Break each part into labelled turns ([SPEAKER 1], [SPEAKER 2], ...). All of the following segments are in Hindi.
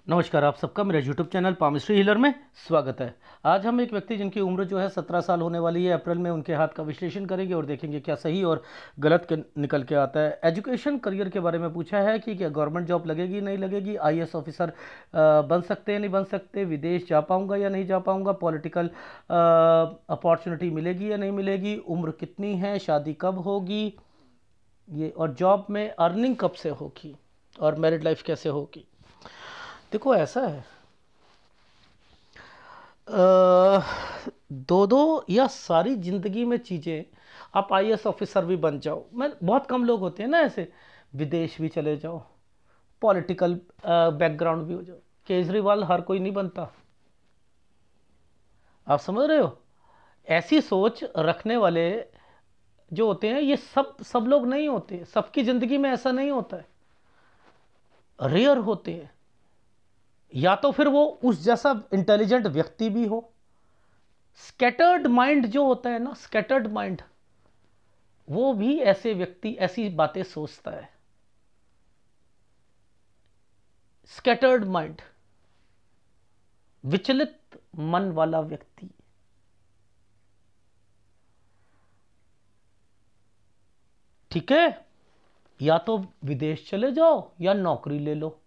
[SPEAKER 1] नमस्कार, आप सबका मेरे यूट्यूब चैनल पामिस्ट्री हीलर में स्वागत है। आज हम एक व्यक्ति जिनकी उम्र जो है 17 साल होने वाली है अप्रैल में, उनके हाथ का विश्लेषण करेंगे और देखेंगे क्या सही और गलत निकल के आता है। एजुकेशन करियर के बारे में पूछा है कि क्या गवर्नमेंट जॉब लगेगी नहीं लगेगी, आईएएस ऑफिसर बन सकते हैं नहीं बन सकते, विदेश जा पाऊँगा या नहीं जा पाऊँगा, पॉलिटिकल अपॉर्चुनिटी मिलेगी या नहीं मिलेगी, उम्र कितनी है, शादी कब होगी, ये और जॉब में अर्निंग कब से होगी और मैरिड लाइफ कैसे होगी। देखो ऐसा है, दो दो या सारी ज़िंदगी में चीज़ें, आप आईएएस ऑफिसर भी बन जाओ, मैं बहुत कम लोग होते हैं ना ऐसे, विदेश भी चले जाओ, पॉलिटिकल बैकग्राउंड भी हो जाओ। केजरीवाल हर कोई नहीं बनता, आप समझ रहे हो। ऐसी सोच रखने वाले जो होते हैं ये सब लोग नहीं होते, सबकी ज़िंदगी में ऐसा नहीं होता है, रेयर होते हैं। या तो फिर वो उस जैसा इंटेलिजेंट व्यक्ति भी हो। स्कैटर्ड माइंड जो होता है ना, स्कैटर्ड माइंड, वो भी ऐसे व्यक्ति ऐसी बातें सोचता है। स्कैटर्ड माइंड, विचलित मन वाला व्यक्ति। ठीक है, या तो विदेश चले जाओ या नौकरी ले लो।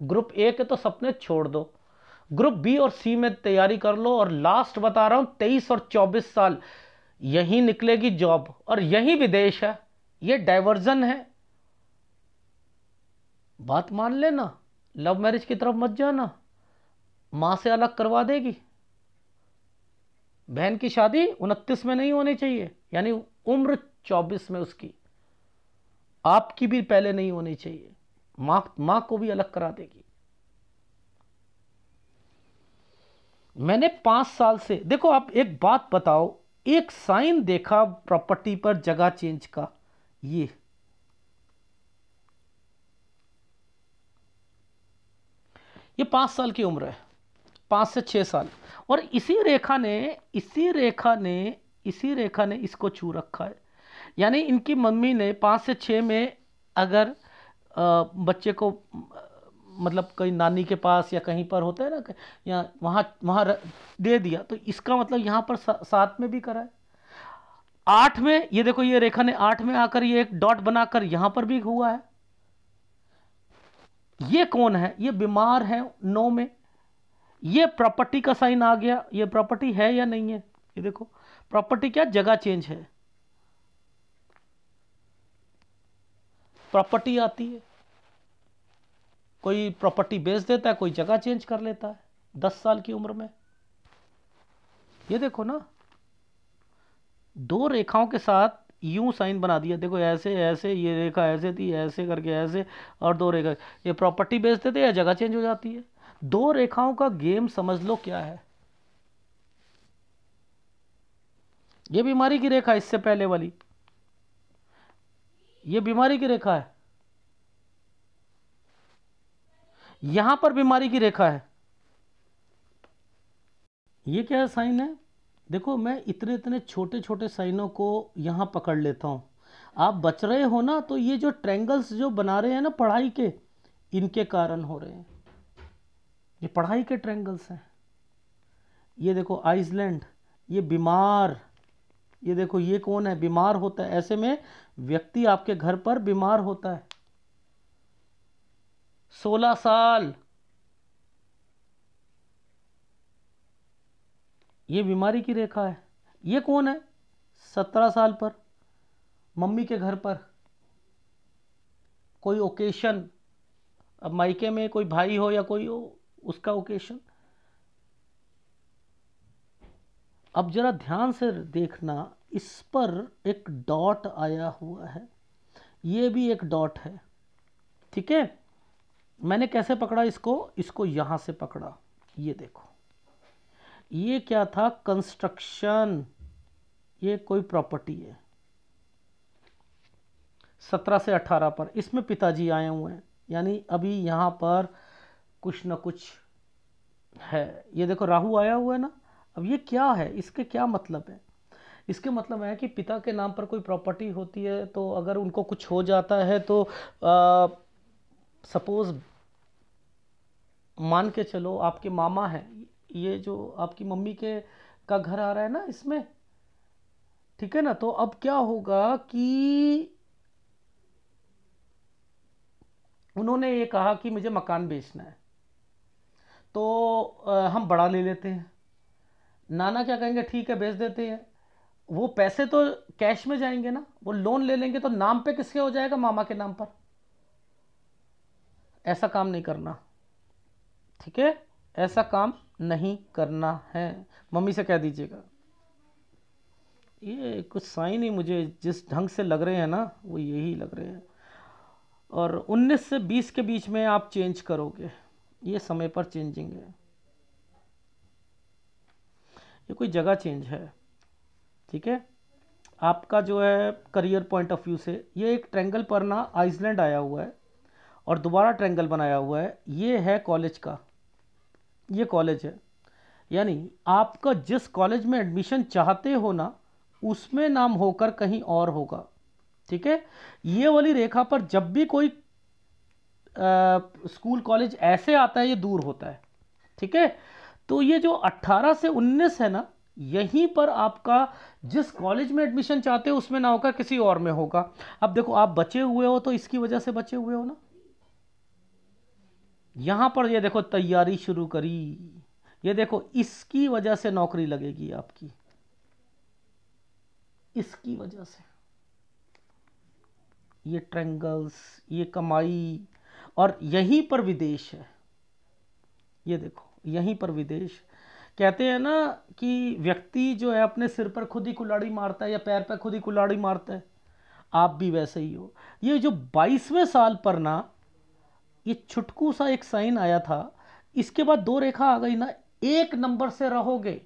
[SPEAKER 1] ग्रुप ए के तो सपने छोड़ दो, ग्रुप बी और सी में तैयारी कर लो। और लास्ट बता रहा हूं, 23 और 24 साल यहीं निकलेगी जॉब और यहीं विदेश है। ये डाइवर्जन है, बात मान लेना। लव मैरिज की तरफ मत जाना, मां से अलग करवा देगी। बहन की शादी 29 में नहीं होनी चाहिए, यानी उम्र 24 में उसकी, आपकी भी पहले नहीं होनी चाहिए। मां को भी अलग करा देगी। मैंने 5 साल से, देखो आप एक बात बताओ, एक साइन देखा प्रॉपर्टी पर जगह चेंज का, ये 5 साल की उम्र है, 5 से 6 साल। और इसी रेखा ने इसको छू रखा है। यानी इनकी मम्मी ने 5 से 6 में अगर बच्चे को मतलब कहीं नानी के पास या कहीं पर होता है ना, या वहाँ वहाँ दे दिया, तो इसका मतलब यहाँ पर 7 में भी करा है। 8 में, ये देखो ये रेखा ने 8 में आकर ये एक डॉट बनाकर यहाँ पर भी हुआ है। ये कौन है, ये बीमार है 9 में। ये प्रॉपर्टी का साइन आ गया, ये प्रॉपर्टी है या नहीं है। ये देखो प्रॉपर्टी क्या, जगह चेंज है, प्रॉपर्टी आती है। कोई प्रॉपर्टी बेच देता है, कोई जगह चेंज कर लेता है 10 साल की उम्र में। ये देखो ना, दो रेखाओं के साथ यूं साइन बना दिया। देखो ऐसे ऐसे, ये रेखा ऐसे थी, ऐसे करके ऐसे, और दो रेखा, ये प्रॉपर्टी बेच देते या जगह चेंज हो जाती है। दो रेखाओं का गेम समझ लो क्या है। ये बीमारी की रेखा, इससे पहले वाली ये बीमारी की रेखा है, यहां पर बीमारी की रेखा है। ये क्या साइन है, देखो मैं इतने इतने छोटे छोटे साइनों को यहां पकड़ लेता हूं। आप बच रहे हो ना, तो ये जो ट्रायंगल्स जो बना रहे हैं ना पढ़ाई के, इनके कारण हो रहे हैं। ये पढ़ाई के ट्रायंगल्स हैं। ये देखो आइसलैंड, ये बीमार, ये देखो ये कौन है, बीमार होता है। ऐसे में व्यक्ति आपके घर पर बीमार होता है। 16 साल, ये बीमारी की रेखा है। ये कौन है, 17 साल पर, मम्मी के घर पर कोई ओकेशन, अब मायके में कोई भाई हो या कोई हो, उसका ओकेशन। अब जरा ध्यान से देखना, इस पर एक डॉट आया हुआ है, ये भी एक डॉट है। ठीक है, मैंने कैसे पकड़ा इसको, इसको यहां से पकड़ा। ये देखो, ये क्या था, कंस्ट्रक्शन, ये कोई प्रॉपर्टी है। 17 से 18 पर इसमें पिताजी आए हुए हैं, यानी अभी यहां पर कुछ ना कुछ है। ये देखो राहु आया हुआ है ना। अब ये क्या है, इसके क्या मतलब है, इसके मतलब है कि पिता के नाम पर कोई प्रॉपर्टी होती है, तो अगर उनको कुछ हो जाता है तो सपोज मान के चलो आपके मामा हैं, ये जो आपकी मम्मी के का घर आ रहा है ना इसमें, ठीक है ना। तो अब क्या होगा कि उन्होंने ये कहा कि मुझे मकान बेचना है, तो हम बड़ा ले लेते हैं। नाना क्या कहेंगे, ठीक है बेच देते हैं। वो पैसे तो कैश में जाएंगे ना, वो लोन ले लेंगे, तो नाम पे किसके हो जाएगा, मामा के नाम पर। ऐसा काम नहीं करना, ठीक है, ऐसा काम नहीं करना है, मम्मी से कह दीजिएगा। ये कुछ साइन ही मुझे जिस ढंग से लग रहे हैं ना, वो यही लग रहे हैं। और 19 से 20 के बीच में आप चेंज करोगे, ये समय पर चेंजिंग है, ये कोई जगह चेंज है, ठीक है। आपका जो है करियर पॉइंट ऑफ व्यू से, ये एक ट्रायंगल पर ना आइसलैंड आया हुआ है और दोबारा ट्रायंगल बनाया हुआ है, ये है कॉलेज का, ये कॉलेज है। यानी आपका जिस कॉलेज में एडमिशन चाहते हो ना, उसमें नाम होकर कहीं और होगा, ठीक है। ये वाली रेखा पर जब भी कोई स्कूल कॉलेज ऐसे आता है, ये दूर होता है, ठीक है। तो ये जो 18 से 19 है ना, यहीं पर आपका जिस कॉलेज में एडमिशन चाहते हो उसमें ना होगा, किसी और में होगा। अब देखो आप बचे हुए हो, तो इसकी वजह से बचे हुए हो ना। यहां पर ये देखो तैयारी शुरू करी, ये देखो इसकी वजह से नौकरी लगेगी आपकी, इसकी वजह से। ये ट्रेंगल्स, ये कमाई, और यहीं पर विदेश है, ये देखो यहीं पर विदेश। कहते हैं ना कि व्यक्ति जो है अपने सिर पर खुद ही कुल्हाड़ी मारता है, या पैर पर खुद ही कुल्हाड़ी मारता है, आप भी वैसे ही हो। ये जो 22वें साल पर ना, ये छुटकू सा एक साइन आया था, इसके बाद दो रेखा आ गई ना, एक नंबर से रहोगे,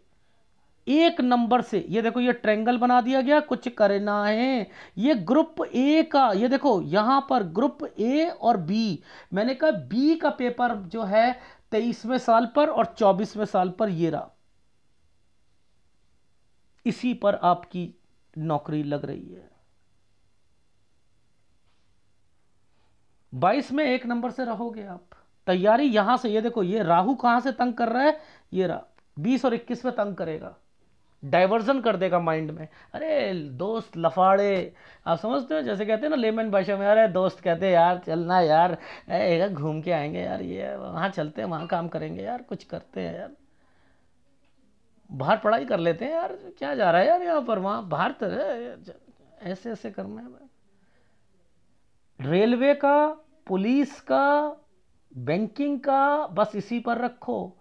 [SPEAKER 1] एक नंबर से। ये देखो ये ट्रायंगल बना दिया गया, कुछ करना है। ये ग्रुप ए का, ये देखो यहां पर ग्रुप ए और बी, मैंने कहा बी का पेपर जो है 23वें साल पर और 24वें साल पर, ये रहा, इसी पर आपकी नौकरी लग रही है। 22 में एक नंबर से रहोगे आप। तैयारी यहां से, ये देखो ये राहु कहां से तंग कर रहा है, ये रहा 20 और 21 में तंग करेगा, डाइवर्जन कर देगा माइंड में। अरे दोस्त लफाड़े, आप समझते हो, जैसे कहते हैं ना लेमन भाषा में, अरे दोस्त कहते हैं यार चलना यार, घूम के आएंगे यार, ये वहाँ चलते हैं, वहाँ काम करेंगे यार, कुछ करते हैं यार, बाहर पढ़ाई कर लेते हैं यार, क्या जा रहा है यार यहाँ पर वहाँ बाहर, तो ऐसे ऐसे करना है। रेलवे का, पुलिस का, बैंकिंग का, बस इसी पर रखो।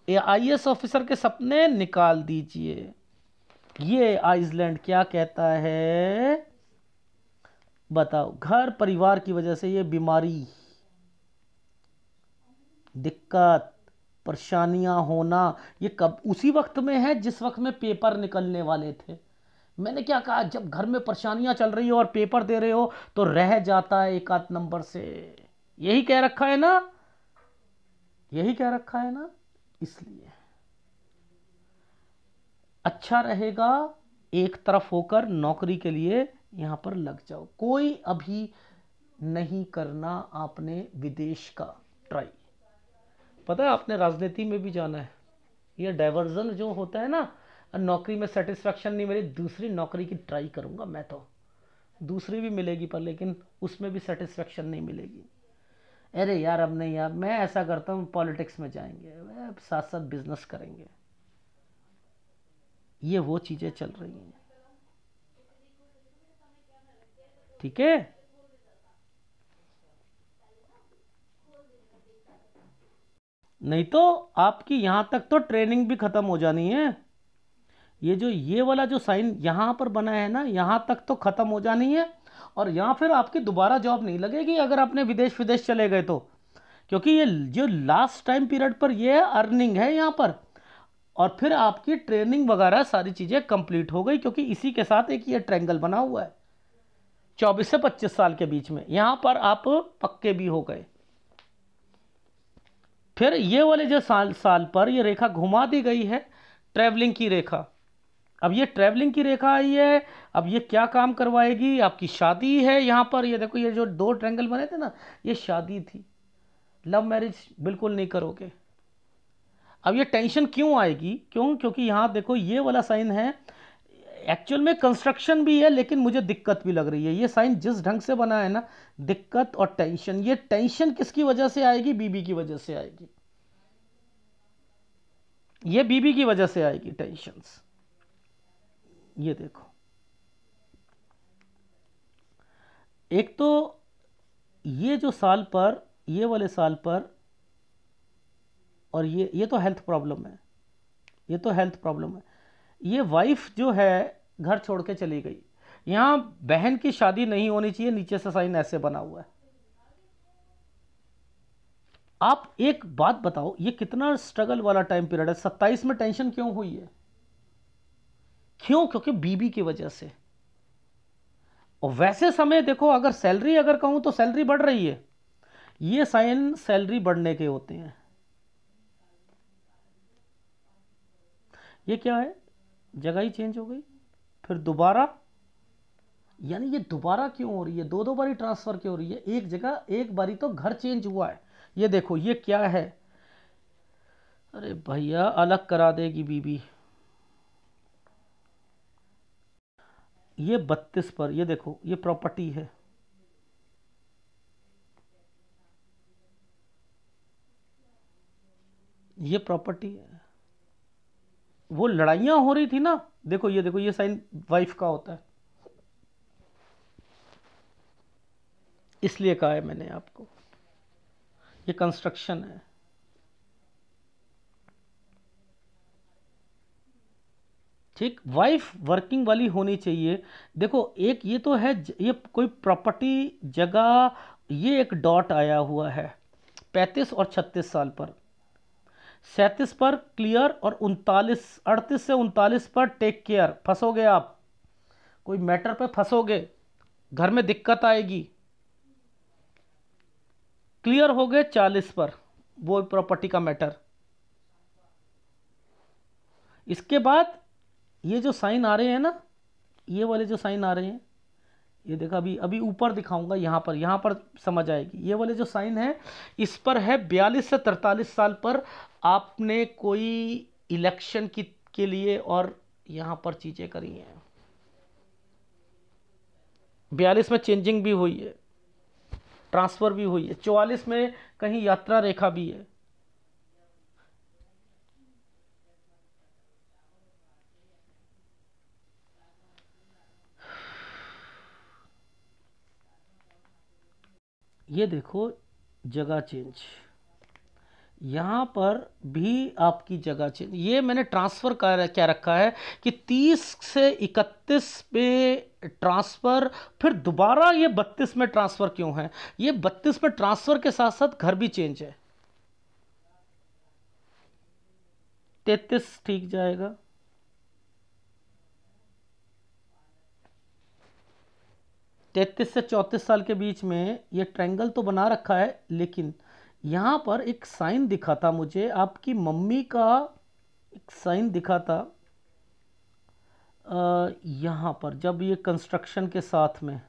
[SPEAKER 1] आईएएस ऑफिसर के सपने निकाल दीजिए। ये आइसलैंड क्या कहता है बताओ, घर परिवार की वजह से ये बीमारी, दिक्कत, परेशानियां होना, ये कब उसी वक्त में है जिस वक्त में पेपर निकलने वाले थे। मैंने क्या कहा, जब घर में परेशानियां चल रही हो और पेपर दे रहे हो तो रह जाता है एक आध नंबर से, यही कह रखा है ना, यही कह रखा है ना। इसलिए अच्छा रहेगा एक तरफ होकर नौकरी के लिए यहां पर लग जाओ। कोई अभी नहीं करना आपने विदेश का ट्राई। पता है आपने राजनीति में भी जाना है, ये डाइवर्जन जो होता है ना, नौकरी में सेटिस्फैक्शन नहीं मिली, दूसरी नौकरी की ट्राई करूंगा मैं, तो दूसरी भी मिलेगी पर लेकिन उसमें भी सेटिस्फैक्शन नहीं मिलेगी। अरे यार अब नहीं यार, मैं ऐसा करता हूँ पॉलिटिक्स में जाएंगे, साथ साथ बिजनेस करेंगे, ये वो चीजें चल रही हैं, ठीक है। नहीं तो आपकी यहां तक तो ट्रेनिंग भी खत्म हो जानी है। ये जो ये वाला जो साइन यहां पर बना है ना, यहां तक तो खत्म हो जानी है, और यहां फिर आपकी दोबारा जॉब नहीं लगेगी अगर आपने विदेश विदेश चले गए तो, क्योंकि ये जो लास्ट टाइम पीरियड पर ये अर्निंग है यहां पर, और फिर आपकी ट्रेनिंग वगैरह सारी चीजें कंप्लीट हो गई, क्योंकि इसी के साथ एक ये ट्रायंगल बना हुआ है 24 से 25 साल के बीच में, यहां पर आप पक्के भी हो गए। फिर ये वाले जो साल साल पर ये रेखा घुमा दी गई है, ट्रैवलिंग की रेखा। अब ये ट्रैवलिंग की रेखा आई है, अब ये क्या काम करवाएगी, आपकी शादी है यहां पर। ये देखो ये जो दो ट्रायंगल बने थे ना, ये शादी थी, लव मैरिज बिल्कुल नहीं करोगे। अब ये टेंशन क्यों आएगी, क्योंकि यहाँ देखो ये वाला साइन है, एक्चुअल में कंस्ट्रक्शन भी है लेकिन मुझे दिक्कत भी लग रही है। ये साइन जिस ढंग से बना है ना, दिक्कत और टेंशन, ये टेंशन किसकी वजह से आएगी? बीबी की वजह से आएगी। ये बीबी की वजह से आएगी टेंशन्स। ये देखो, एक तो ये जो साल पर, ये वाले साल पर, और ये तो हेल्थ प्रॉब्लम है, ये तो हेल्थ प्रॉब्लम है। ये वाइफ जो है घर छोड़ के चली गई, यहां बहन की शादी नहीं होनी चाहिए, नीचे से साइन ऐसे बना हुआ है। आप एक बात बताओ, ये कितना स्ट्रगल वाला टाइम पीरियड है। 27 में टेंशन क्यों हुई है? क्यों? क्योंकि बीबी की वजह से। और वैसे समय देखो, अगर सैलरी अगर कहूं तो सैलरी बढ़ रही है, ये साइन सैलरी बढ़ने के होते हैं। ये क्या है? जगह ही चेंज हो गई, फिर दोबारा, यानी ये दोबारा क्यों हो रही है? दो दो बारी ट्रांसफर क्यों हो रही है? एक जगह एक बारी तो घर चेंज हुआ है। ये देखो ये क्या है? अरे भैया अलग करा देगी बीबी। ये 32 पर, ये देखो ये प्रॉपर्टी है, ये प्रॉपर्टी है। वो लड़ाइयां हो रही थी ना, देखो ये देखो, ये साइन वाइफ का होता है, इसलिए कहा है मैंने आपको, ये कंस्ट्रक्शन है। ठीक, वाइफ वर्किंग वाली होनी चाहिए। देखो एक ये तो है, ये कोई प्रॉपर्टी जगह, ये एक डॉट आया हुआ है 35 और 36 साल पर, 37 पर क्लियर, और 38 से 39 पर टेक केयर। फंसोगे आप, कोई मैटर पे फंसोगे, घर में दिक्कत आएगी। क्लियर हो गए 40 पर, वो प्रॉपर्टी का मैटर। इसके बाद ये जो साइन आ रहे हैं ना, ये वाले जो साइन आ रहे हैं, ये देखा, अभी अभी ऊपर दिखाऊंगा, यहाँ पर समझ आएगी। ये वाले जो साइन है, इस पर है 42 से 43 साल पर आपने कोई इलेक्शन की के लिए और यहाँ पर चीज़ें करी हैं। 42 में चेंजिंग भी हुई है, ट्रांसफ़र भी हुई है, 44 में कहीं यात्रा रेखा भी है। ये देखो जगह चेंज, यहाँ पर भी आपकी जगह चेंज। ये मैंने ट्रांसफ़र कर क्या रखा है कि 30 से 31 में ट्रांसफ़र, फिर दोबारा ये 32 में ट्रांसफ़र क्यों है? ये 32 में ट्रांसफ़र के साथ साथ घर भी चेंज है। 33 ठीक जाएगा, तैतीस से 34 साल के बीच में ये ट्रायंगल तो बना रखा है, लेकिन यहाँ पर एक साइन दिखा था मुझे, आपकी मम्मी का एक साइन दिखा था यहाँ पर, जब ये कंस्ट्रक्शन के साथ में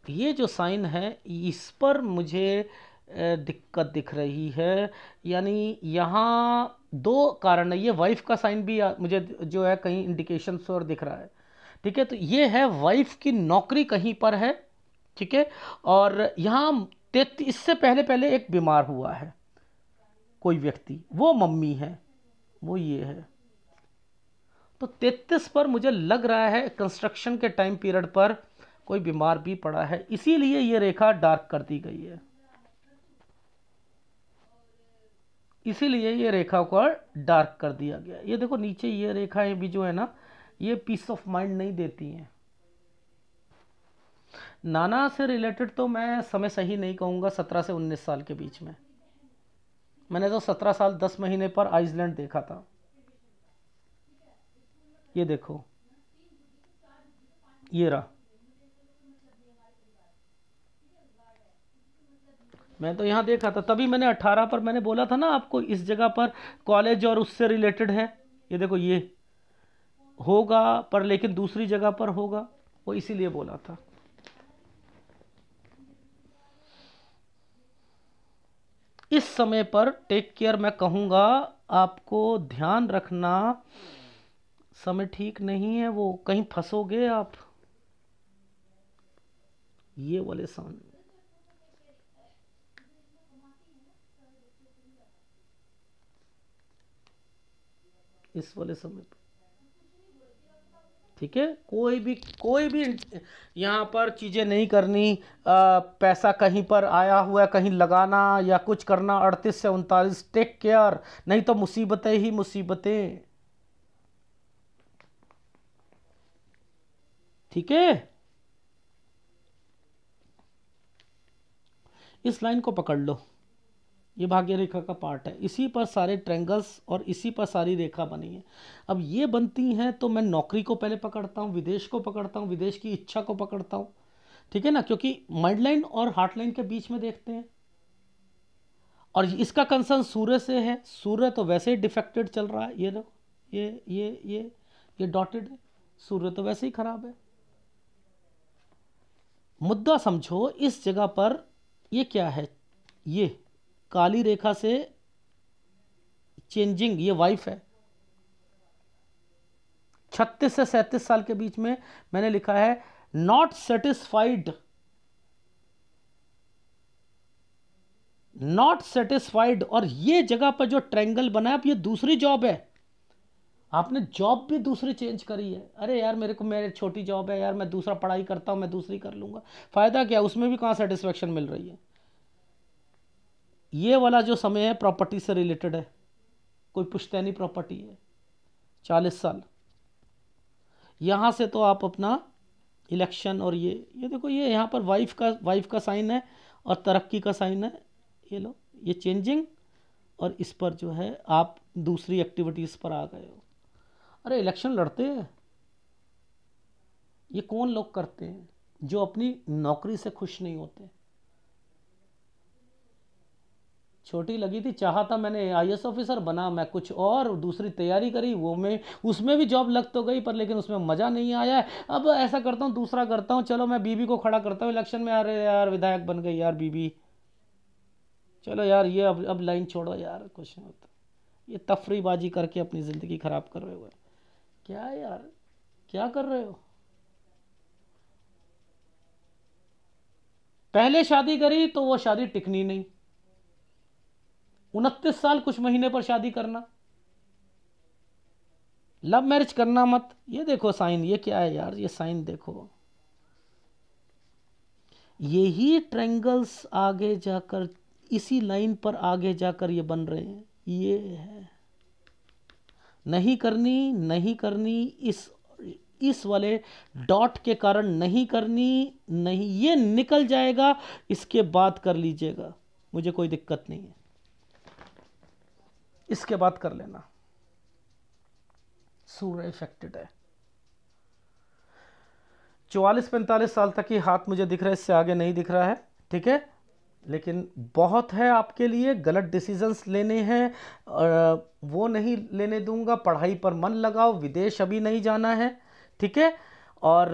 [SPEAKER 1] ये जो साइन है, इस पर मुझे दिक्कत दिख रही है। यानी यहाँ दो कारण है, ये वाइफ का साइन भी मुझे जो है कहीं इंडिकेशन और दिख रहा है। ठीक है, तो ये है वाइफ की नौकरी कहीं पर है। ठीक है, और यहाँ 33, इससे पहले पहले एक बीमार हुआ है कोई व्यक्ति, वो मम्मी है, वो ये है। तो 33 पर मुझे लग रहा है कंस्ट्रक्शन के टाइम पीरियड पर कोई बीमार भी पड़ा है, इसीलिए ये रेखा डार्क कर दी गई है, इसीलिए ये रेखा को डार्क कर दिया गया। ये देखो नीचे ये रेखाएं भी जो है ना, ये पीस ऑफ माइंड नहीं देती हैं। नाना से रिलेटेड तो मैं समय सही नहीं कहूँगा, 17 से 19 साल के बीच में। मैंने तो 17 साल 10 महीने पर आइसलैंड देखा था। ये देखो, ये रहा, मैं तो यहाँ देखा था, तभी मैंने 18 पर मैंने बोला था ना आपको, इस जगह पर कॉलेज और उससे रिलेटेड है। ये देखो ये होगा, पर लेकिन दूसरी जगह पर होगा, वो इसीलिए बोला था। इस समय पर टेक केयर मैं कहूँगा, आपको ध्यान रखना, समय ठीक नहीं है, वो कहीं फंसोगे आप। ये वाले सान इस वाले समय पर, ठीक है। कोई भी यहाँ पर चीज़ें नहीं करनी। पैसा कहीं पर आया हुआ है, कहीं लगाना या कुछ करना। 38 से 39, टेक केयर, नहीं तो मुसीबतें ही मुसीबतें, ठीक है। इस लाइन को पकड़ लो, ये भाग्य रेखा का पार्ट है, इसी पर सारे ट्रायंगल्स और इसी पर सारी रेखा बनी है। अब ये बनती हैं तो मैं नौकरी को पहले पकड़ता हूँ, विदेश को पकड़ता हूँ, विदेश की इच्छा को पकड़ता हूँ, ठीक है ना, क्योंकि माइंड लाइन और हार्ट लाइन के बीच में देखते हैं। और इसका कंसर्न सूर्य से है, सूर्य तो वैसे ही डिफेक्टेड चल रहा है, ये देखो, ये डॉटेड है, सूर्य तो वैसे ही खराब है। मुद्दा समझो इस जगह पर, ये क्या है, ये काली रेखा से चेंजिंग, ये वाइफ है। 36 से 37 साल के बीच में मैंने लिखा है नॉट सेटिस्फाइड, नॉट सेटिस्फाइड। और ये जगह पर जो ट्रायंगल बना है, अब ये दूसरी जॉब है, आपने जॉब भी दूसरी चेंज करी है। अरे यार मेरे छोटी जॉब है यार, मैं दूसरा पढ़ाई करता हूं, मैं दूसरी कर लूंगा, फायदा क्या, उसमें भी कहां सेटिस्फेक्शन मिल रही है। ये वाला जो समय है प्रॉपर्टी से रिलेटेड है, कोई पुश्तैनी प्रॉपर्टी है, 40 साल। यहां से तो आप अपना इलेक्शन, और ये देखो, ये यहाँ पर वाइफ का साइन है और तरक्की का साइन है, ये लो, ये चेंजिंग। और इस पर जो है आप दूसरी एक्टिविटीज़ पर आ गए हो। अरे इलेक्शन लड़ते हैं, ये कौन लोग करते हैं जो अपनी नौकरी से खुश नहीं होते। छोटी लगी थी, चाहा था मैंने आईएएस ऑफिसर बना, मैं कुछ और दूसरी तैयारी करी, वो में उसमें भी जॉब लग तो गई, पर लेकिन उसमें मज़ा नहीं आया है। अब ऐसा करता हूँ, दूसरा करता हूँ, चलो मैं बीबी को खड़ा करता हूँ इलेक्शन में। अरे यार विधायक बन गई यार बीबी, चलो यार ये अब लाइन छोड़ो यार, कुछ नहीं होता। ये तफरीबाजी करके अपनी ज़िंदगी ख़राब कर रहे हो। क्या यार, क्या कर रहे हो। पहले शादी करी तो वो शादी टिकनी नहीं, 29 साल कुछ महीने पर शादी करना, लव मैरिज करना मत। ये देखो साइन, ये क्या है यार, ये साइन देखो, यही ट्रायंगल्स आगे जाकर इसी लाइन पर आगे जाकर ये बन रहे हैं। ये है, नहीं करनी, नहीं करनी, इस वाले डॉट के कारण नहीं करनी, नहीं, ये निकल जाएगा, इसके बाद कर लीजिएगा, मुझे कोई दिक्कत नहीं है, इसके बाद कर लेना। सूर्य इफेक्टेड है, 44-45 साल तक ही हाथ मुझे दिख रहा है, इससे आगे नहीं दिख रहा है, ठीक है। लेकिन बहुत है आपके लिए, गलत डिसीजंस लेने हैं, वो नहीं लेने दूंगा। पढ़ाई पर मन लगाओ, विदेश अभी नहीं जाना है, ठीक है। और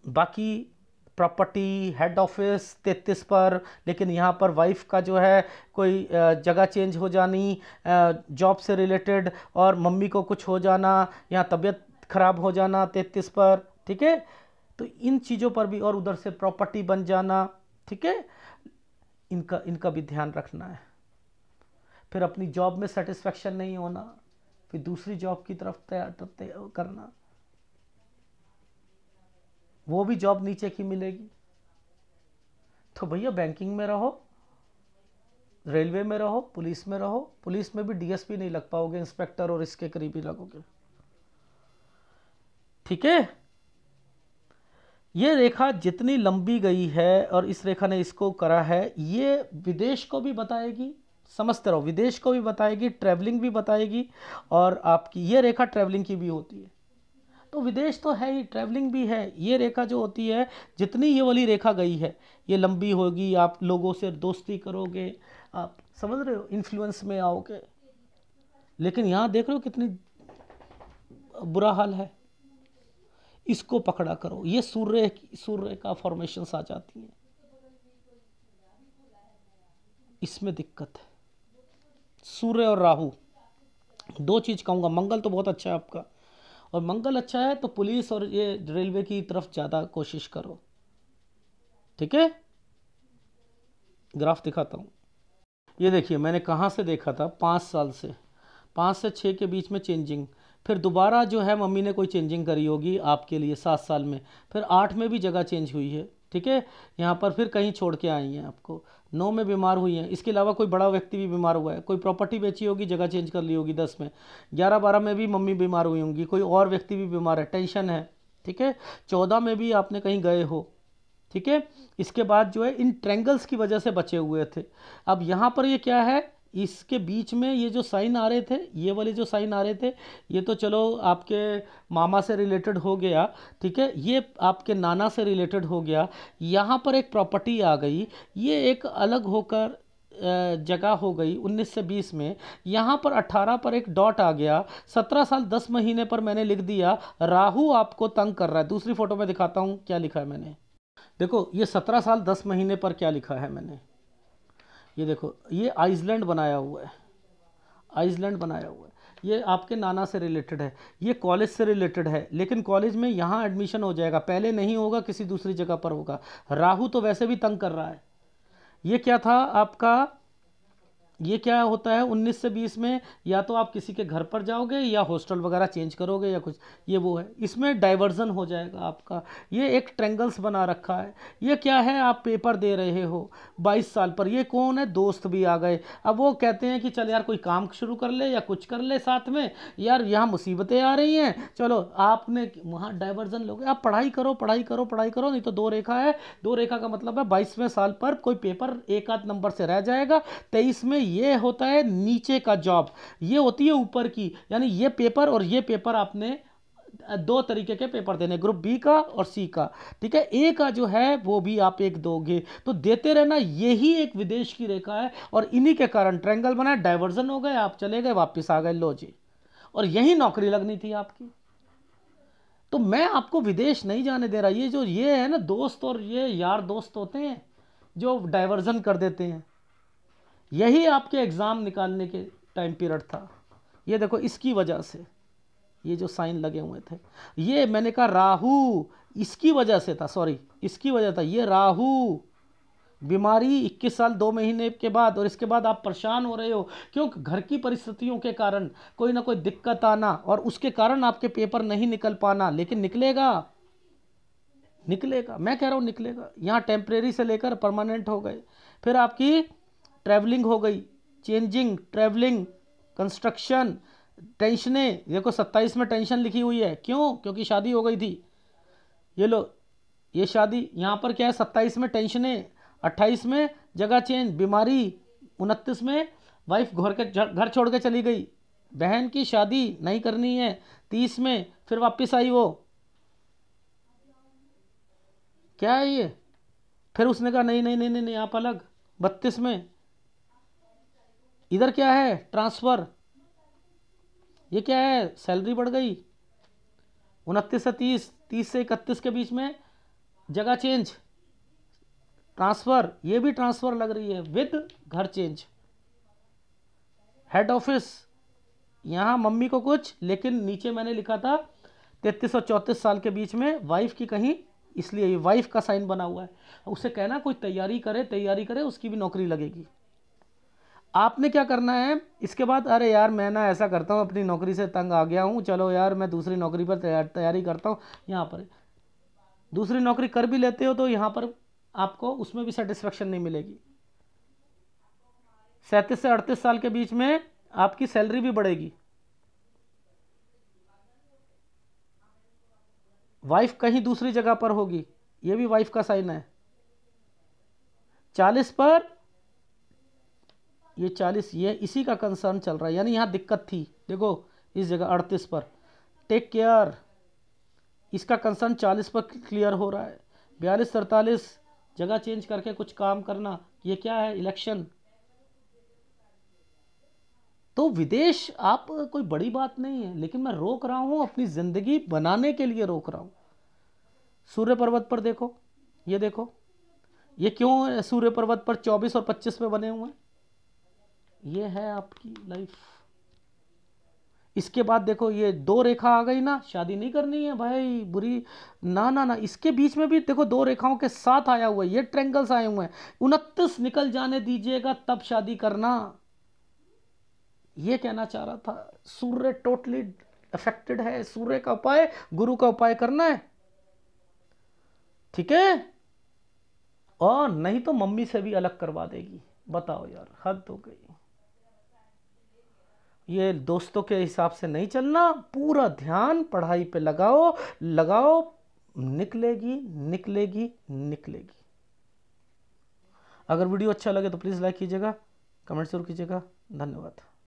[SPEAKER 1] बाकी प्रॉपर्टी, हेड ऑफिस 33 पर, लेकिन यहाँ पर वाइफ का जो है कोई जगह चेंज हो जानी, जॉब से रिलेटेड, और मम्मी को कुछ हो जाना, यहाँ तबीयत खराब हो जाना 33 पर, ठीक है। तो इन चीज़ों पर भी, और उधर से प्रॉपर्टी बन जाना, ठीक है, इनका भी ध्यान रखना है। फिर अपनी जॉब में सेटिस्फेक्शन नहीं होना, फिर दूसरी जॉब की तरफ तैयार करना, वो भी जॉब नीचे की मिलेगी। तो भैया बैंकिंग में रहो, रेलवे में रहो, पुलिस में रहो, पुलिस में भी डीएसपी नहीं लग पाओगे, इंस्पेक्टर और इसके करीब ही लगोगे, ठीक है। ये रेखा जितनी लंबी गई है और इस रेखा ने इसको करा है, ये विदेश को भी बताएगी, समझते रहो, विदेश को भी बताएगी, ट्रैवलिंग भी बताएगी। और आपकी ये रेखा ट्रैवलिंग की भी होती है, तो विदेश तो है ही, ट्रैवलिंग भी है। ये रेखा जो होती है, जितनी ये वाली रेखा गई है, ये लंबी होगी, आप लोगों से दोस्ती करोगे, आप समझ रहे हो, इन्फ्लुएंस में आओगे। लेकिन यहाँ देख रहे हो कितनी बुरा हाल है, इसको पकड़ा करो, ये सूर्य का फॉर्मेशंस आ जाती हैं, इसमें दिक्कत है। सूर्य और राहु, दो चीज़ कहूँगा। मंगल तो बहुत अच्छा है आपका, और मंगल अच्छा है तो पुलिस और ये रेलवे की तरफ ज़्यादा कोशिश करो, ठीक है। ग्राफ दिखाता हूँ, ये देखिए मैंने कहाँ से देखा था, 5 साल से, 5 से 6 के बीच में चेंजिंग, फिर दोबारा जो है मम्मी ने कोई चेंजिंग करी होगी आपके लिए 7 साल में, फिर 8 में भी जगह चेंज हुई है, ठीक है। यहाँ पर फिर कहीं छोड़ के आई हैं आपको, 9 में बीमार हुई हैं, इसके अलावा कोई बड़ा व्यक्ति भी बीमार हुआ है, कोई प्रॉपर्टी बेची होगी, जगह चेंज कर ली होगी 10 में, 11-12 में भी मम्मी बीमार हुई होंगी, कोई और व्यक्ति भी बीमार है, टेंशन है, ठीक है। 14 में भी आपने कहीं गए हो, ठीक है। इसके बाद जो है इन ट्रैंगल्स की वजह से बचे हुए थे। अब यहाँ पर ये क्या है, इसके बीच में ये जो साइन आ रहे थे, ये वाले जो साइन आ रहे थे, ये तो चलो आपके मामा से रिलेटेड हो गया, ठीक है। ये आपके नाना से रिलेटेड हो गया। यहाँ पर एक प्रॉपर्टी आ गई, ये एक अलग होकर जगह हो गई 19 से 20 में। यहाँ पर 18 पर एक डॉट आ गया, 17 साल 10 महीने पर मैंने लिख दिया राहु आपको तंग कर रहा है। दूसरी फोटो में दिखाता हूँ क्या लिखा है मैंने, देखो ये 17 साल 10 महीने पर क्या लिखा है मैंने, ये देखो, ये आइसलैंड बनाया हुआ है, आइसलैंड बनाया हुआ है, ये आपके नाना से रिलेटेड है, ये कॉलेज से रिलेटेड है, लेकिन कॉलेज में यहाँ एडमिशन हो जाएगा, पहले नहीं होगा, किसी दूसरी जगह पर होगा। राहु तो वैसे भी तंग कर रहा है। ये क्या था आपका, ये क्या होता है 19 से 20 में, या तो आप किसी के घर पर जाओगे या हॉस्टल वगैरह चेंज करोगे या कुछ, ये वो है, इसमें डाइवर्जन हो जाएगा आपका। ये एक ट्रेंगल्स बना रखा है। ये क्या है, आप पेपर दे रहे हो 22 साल पर, ये कौन है, दोस्त भी आ गए। अब वो कहते हैं कि चल यार कोई काम शुरू कर ले या कुछ कर ले साथ में, यार यहाँ मुसीबतें आ रही हैं, चलो आपने वहाँ डाइवर्जन लोगे, आप पढ़ाई करो पढ़ाई करो पढ़ाई करो, नहीं तो 2 रेखा है, 2 रेखा का मतलब है 22वें साल पर कोई पेपर एक आध नंबर से रह जाएगा। 23 में ये होता है नीचे का जॉब, ये होती है ऊपर की, यानी ये पेपर और ये पेपर आपने 2 तरीके के पेपर देने, ग्रुप बी का और सी का, ठीक है। ए का जो है वो भी आप एक दोगे, तो देते रहना, यही एक विदेश की रेखा है, और इन्हीं के कारण ट्रायंगल बना, डाइवर्जन हो गए, आप चले गए वापस आ गए, लो जी, और यही नौकरी लगनी थी आपकी। तो मैं आपको विदेश नहीं जाने दे रहा, ये जो ये है ना दोस्त, और ये यार दोस्त होते हैं जो डाइवर्जन कर देते हैं, यही आपके एग्ज़ाम निकालने के टाइम पीरियड था। ये देखो इसकी वजह से ये जो साइन लगे हुए थे, ये मैंने कहा राहु इसकी वजह से था, सॉरी इसकी वजह था, ये राहु बीमारी 21 साल 2 महीने के बाद, और इसके बाद आप परेशान हो रहे हो, क्यों, घर की परिस्थितियों के कारण कोई ना कोई दिक्कत आना, और उसके कारण आपके पेपर नहीं निकल पाना, लेकिन निकलेगा, निकलेगा, मैं कह रहा हूँ निकलेगा। यहाँ टेम्परेरी से लेकर परमानेंट हो गए, फिर आपकी ट्रैवलिंग हो गई, चेंजिंग, ट्रैवलिंग, कंस्ट्रक्शन, टेंशनें, देखो 27 में टेंशन लिखी हुई है, क्यों, क्योंकि शादी हो गई थी, ये लो, ये शादी, यहाँ पर क्या है 27 में टेंशनें, 28 में जगह चेंज, बीमारी, 29 में वाइफ घर छोड़ के चली गई, बहन की शादी नहीं करनी है, 30 में फिर वापस आई वो, क्या है ये, फिर उसने कहा नहीं नहीं नहीं नहीं, नहीं आप अलग, 32 में इधर क्या है, ट्रांसफ़र, ये क्या है, सैलरी बढ़ गई, 29 से 30, 30 से 31 के बीच में जगह चेंज, ट्रांसफ़र, ये भी ट्रांसफ़र लग रही है विद घर चेंज, हेड ऑफिस, यहाँ मम्मी को कुछ, लेकिन नीचे मैंने लिखा था 33 और 34 साल के बीच में वाइफ की कहीं, इसलिए ये वाइफ का साइन बना हुआ है। उससे कहना कोई तैयारी करे, तैयारी करे, उसकी भी नौकरी लगेगी। आपने क्या करना है इसके बाद, अरे यार मैं ना ऐसा करता हूँ, अपनी नौकरी से तंग आ गया हूँ, चलो यार मैं दूसरी नौकरी पर तैयारी करता हूँ। यहाँ पर दूसरी नौकरी कर भी लेते हो तो यहाँ पर आपको उसमें भी सेटिस्फेक्शन नहीं मिलेगी। 37 से 38 साल के बीच में आपकी सैलरी भी बढ़ेगी, वाइफ कहीं दूसरी जगह पर होगी, ये भी वाइफ का साइन है। 40 पर, ये 40, ये इसी का कंसर्न चल रहा है, यानी यहाँ दिक्कत थी, देखो इस जगह 38 पर, टेक केयर, इसका कंसर्न 40 पर क्लियर हो रहा है। 42-43 जगह चेंज करके कुछ काम करना, ये क्या है, इलेक्शन। तो विदेश आप कोई बड़ी बात नहीं है, लेकिन मैं रोक रहा हूँ, अपनी ज़िंदगी बनाने के लिए रोक रहा हूँ। सूर्य पर्वत पर देखो, ये देखो, ये क्यों सूर्य पर्वत पर 24 और 25 पे बने हुए हैं, ये है आपकी लाइफ। इसके बाद देखो ये 2 रेखा आ गई ना, शादी नहीं करनी है भाई, बुरी ना ना ना। इसके बीच में भी देखो 2 रेखाओं के साथ आया हुआ है, ये ट्रेंगल्स आए हुए हैं। 29 निकल जाने दीजिएगा तब शादी करना, ये कहना चाह रहा था। सूर्य टोटली अफेक्टेड है, सूर्य का उपाय, गुरु का उपाय करना है, ठीक है। और नहीं तो मम्मी से भी अलग करवा देगी, बताओ यार, हद हो गई। ये दोस्तों के हिसाब से नहीं चलना, पूरा ध्यान पढ़ाई पे लगाओ लगाओ, निकलेगी निकलेगी निकलेगी। अगर वीडियो अच्छा लगे तो प्लीज़ लाइक कीजिएगा, कमेंट जरूर कीजिएगा। धन्यवाद।